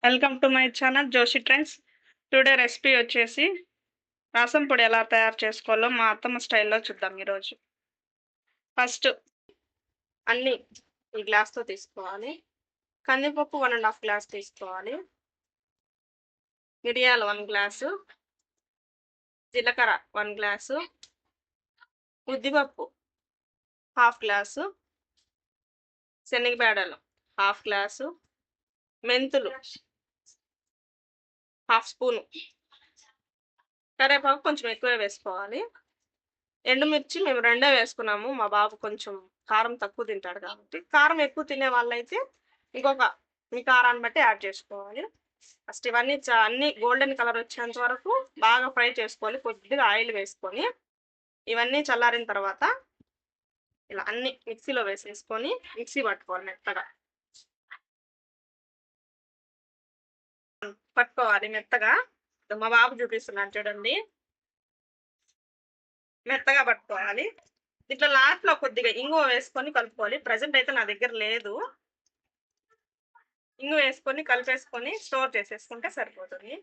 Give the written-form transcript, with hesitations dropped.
Welcome to my channel Joshi trends. Today recipe వచ్చేసి రసం పొడి ఎలా తయారు చేసుకోవాలో మా అత్తమ్మ స్టైల్లో చూద్దాం ఈరోజు. ఫస్ట్ అన్నీ ఈ గ్లాస్తో తీసుకోవాలి. కందిపప్పు 1.5 గ్లాస్ తీసుకోవాలి. మిరియాలు 1 గ్లాసు, జీలకర్ర 1 గ్లాసు, ఉద్దిపప్పు 1/2 గ్లాసు, శనగబేడలు 1/2 గ్లాసు, మెంతులు 1/2 స్పూను, కరివేపాకు కొంచెం ఎక్కువే వేసుకోవాలి. ఎండుమిర్చి మేము 2 వేసుకున్నాము. మా బాబు కొంచెం కారం తక్కువ తింటాడు కాబట్టి, కారం ఎక్కువ తినే వాళ్ళైతే ఇంకొక మీ కారాన్ని బట్టి యాడ్ చేసుకోవాలి. ఫస్ట్ ఇవన్నీ అన్ని గోల్డెన్ కలర్ వచ్చేంత వరకు బాగా ఫ్రై చేసుకోవాలి. కొద్దిగా ఆయిల్ వేసుకొని ఇవన్నీ చల్లారిన తర్వాత ఇలా అన్ని మిక్సీలో వేసేసుకొని మిక్సీ పట్టుకోవాలి. మెత్తగా మా బాబు చూపిస్తున్నాను చూడండి. మెత్తగా పట్టుకోవాలి. ఇట్లా లాస్ట్లో కొద్దిగా ఇంగువ వేసుకొని కలుపుకోవాలి. ప్రజెంట్ అయితే నా దగ్గర లేదు. ఇంగువ వేసుకొని కలిపేసుకొని స్టోర్ చేసేసుకుంటే సరిపోతుంది.